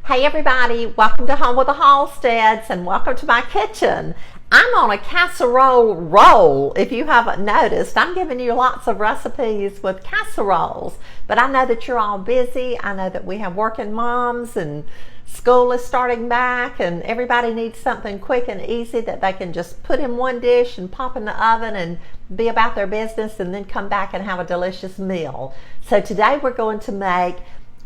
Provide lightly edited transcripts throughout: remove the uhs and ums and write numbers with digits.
Hey everybody, welcome to Home with the Halsteads and welcome to my kitchen. I'm on a casserole roll. If you haven't noticed, I'm giving you lots of recipes with casseroles. But I know that you're all busy. I know that we have working moms and school is starting back and everybody needs something quick and easy that they can just put in one dish and pop in the oven and be about their business and then come back and have a delicious meal. So today we're going to make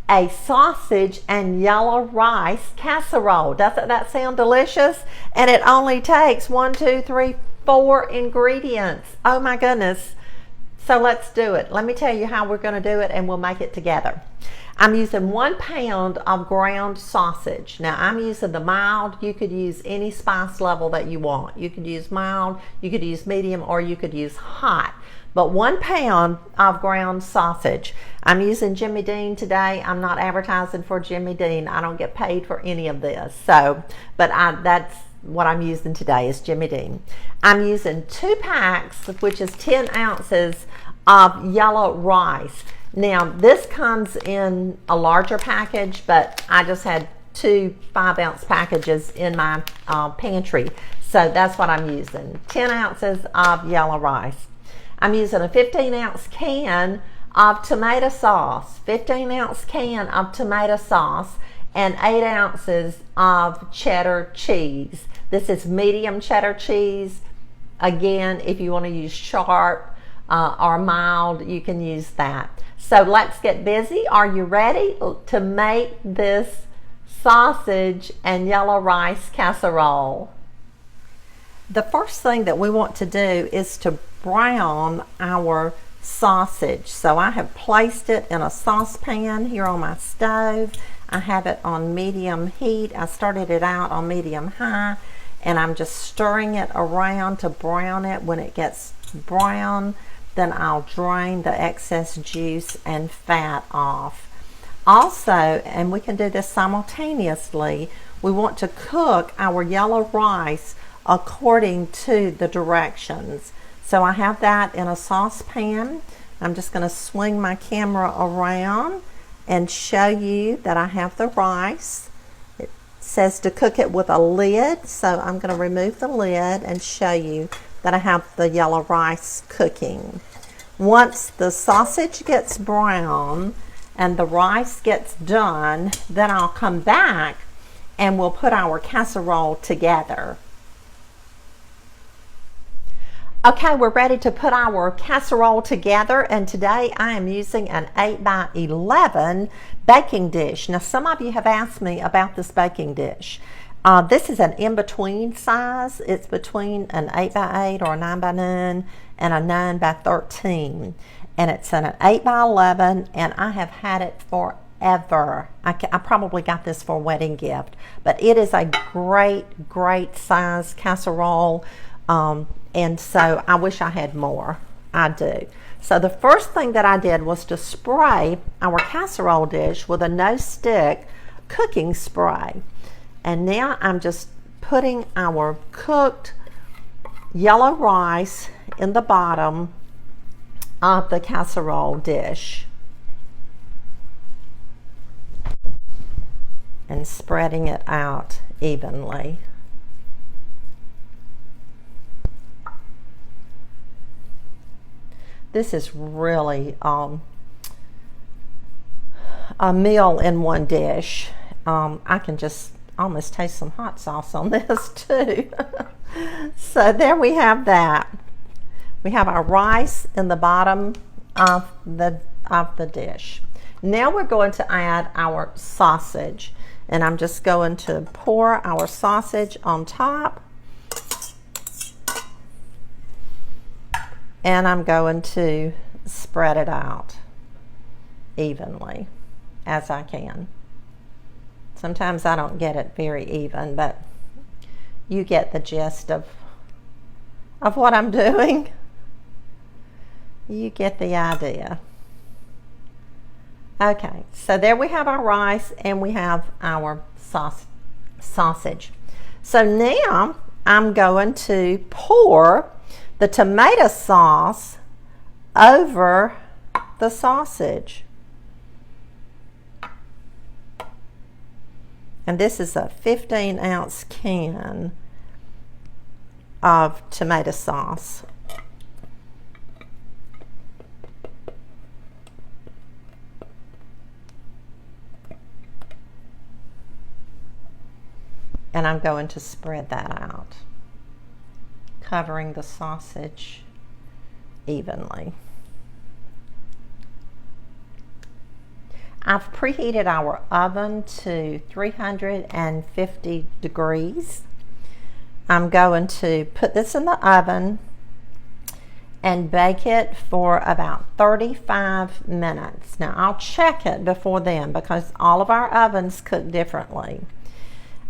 a sausage and yellow rice casserole. Doesn't that sound delicious? And it only takes 4 ingredients. Oh my goodness. So let's do it. Let me tell you how we're going to do it and we'll make it together. I'm using 1 pound of ground sausage. Now I'm using the mild. You could use any spice level that you want. You could use mild, you could use medium, or you could use hot. But 1 pound of ground sausage. I'm using Jimmy Dean today. I'm not advertising for Jimmy Dean. I don't get paid for any of this. That's what I'm using today is Jimmy Dean. I'm using 2 packs, which is 10 ounces of yellow rice. Now this comes in a larger package, but I just had 2 5-ounce packages in my pantry. So that's what I'm using. 10 ounces of yellow rice. I'm using a 15-ounce can of tomato sauce, 15-ounce can of tomato sauce, and 8 ounces of cheddar cheese. This is medium cheddar cheese. Again, if you want to use sharp or mild, you can use that. So let's get busy. Are you ready to make this sausage and yellow rice casserole? The first thing that we want to do is to brown our sausage. So I have placed it in a saucepan here on my stove. I have it on medium heat. I started it out on medium high and I'm just stirring it around to brown it. When it gets brown, then I'll drain the excess juice and fat off. Also, and we can do this simultaneously, we want to cook our yellow rice according to the directions. So I have that in a saucepan. I'm just going to swing my camera around and show you that I have the rice. It says to cook it with a lid, so I'm going to remove the lid and show you that I have the yellow rice cooking. Once the sausage gets brown and the rice gets done, then I'll come back and we'll put our casserole together. Okay, we're ready to put our casserole together, and today I am using an 8 by 11 baking dish. Now some of you have asked me about this baking dish. This is an in-between size. It's between an 8 by 8 or a 9 by 9 and a 9 by 13. And it's an 8 by 11 and I have had it forever. I probably got this for a wedding gift, but it is a great size casserole. And so I wish I had more. I do. So the first thing that I did was to spray our casserole dish with a no-stick cooking spray. And now I'm just putting our cooked yellow rice in the bottom of the casserole dish and spreading it out evenly. This is really a meal in one dish. I can just almost taste some hot sauce on this too. So there we have that. We have our rice in the bottom of the dish. Now we're going to add our sausage, and I'm just going to pour our sausage on top. And I'm going to spread it out evenly as I can. Sometimes I don't get it very even, but you get the gist of what I'm doing. You get the idea. Okay, so there we have our rice and we have our sausage. So now I'm going to pour the tomato sauce over the sausage. And this is a 15-ounce can of tomato sauce. And I'm going to spread that out, covering the sausage evenly. I've preheated our oven to 350 degrees. I'm going to put this in the oven and bake it for about 35 minutes. Now I'll check it before then because all of our ovens cook differently.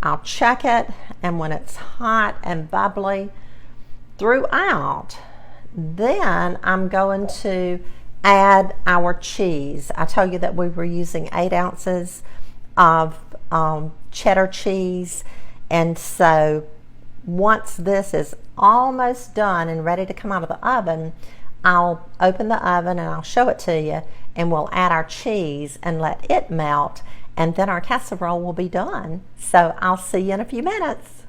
I'll check it, and when it's hot and bubbly throughout, then I'm going to add our cheese. I told you that we were using 8 ounces of cheddar cheese, and so once this is almost done and ready to come out of the oven, I'll open the oven and I'll show it to you, and we'll add our cheese and let it melt, and then our casserole will be done. So I'll see you in a few minutes.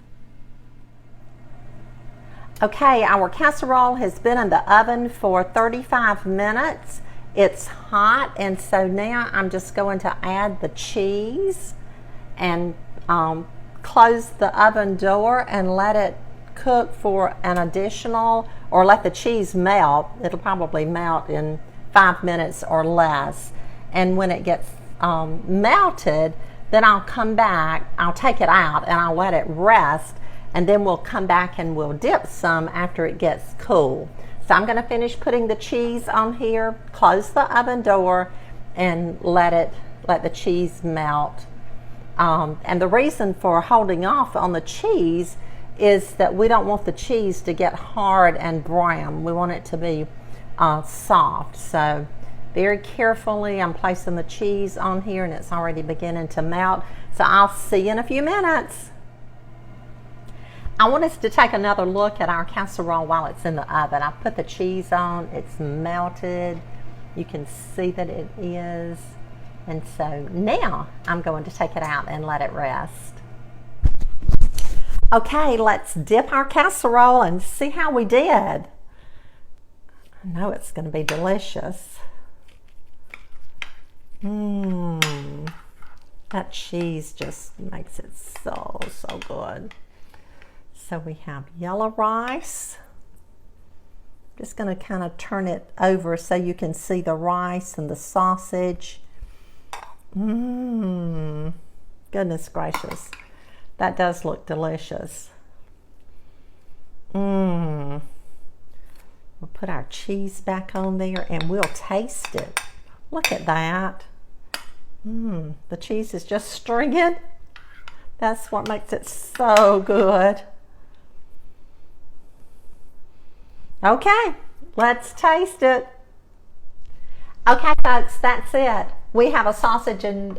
Okay, our casserole has been in the oven for 35 minutes. It's hot, and so now I'm just going to add the cheese and close the oven door and let it cook for an additional, or let the cheese melt. It'll probably melt in 5 minutes or less. And when it gets melted, then I'll come back, I'll take it out and I'll let it rest, and then we'll come back and we'll dip some after it gets cool. So I'm going to finish putting the cheese on here, close the oven door, and let the cheese melt. And the reason for holding off on the cheese is that we don't want the cheese to get hard and brown. We want it to be soft. So very carefully I'm placing the cheese on here, and it's already beginning to melt. So I'll see you in a few minutes. I want us to take another look at our casserole while it's in the oven. I put the cheese on, it's melted. You can see that it is. And so now I'm going to take it out and let it rest. Okay, let's dip our casserole and see how we did. I know it's going to be delicious. That cheese just makes it so good. So we have yellow rice. Just going to kind of turn it over so you can see the rice and the sausage. Goodness gracious. That does look delicious. We'll put our cheese back on there and we'll taste it. Look at that. The cheese is just stringing. That's what makes it so good. Okay, let's taste it. Okay, folks, that's it. We have a sausage and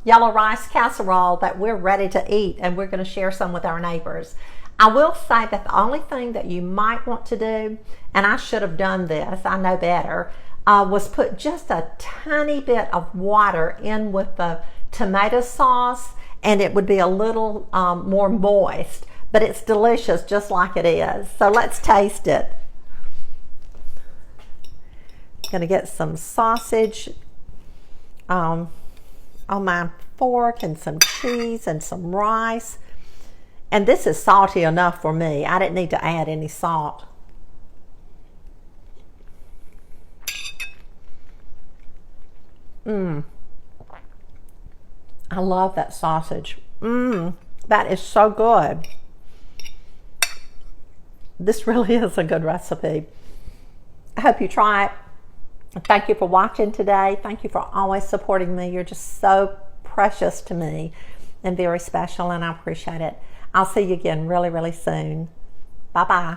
yellow rice casserole that we're ready to eat, and we're going to share some with our neighbors. I will say that the only thing that you might want to do, and I should have done this, I know better, was put just a tiny bit of water in with the tomato sauce, and it would be a little more moist, but it's delicious just like it is. So let's taste it. Gonna get some sausage on my fork and some cheese and some rice. And this is salty enough for me. I didn't need to add any salt. I love that sausage. That is so good. This really is a good recipe. I hope you try it. Thank you for watching today. Thank you for always supporting me. You're just so precious to me and very special, and I appreciate it. I'll see you again really, really soon. Bye-bye.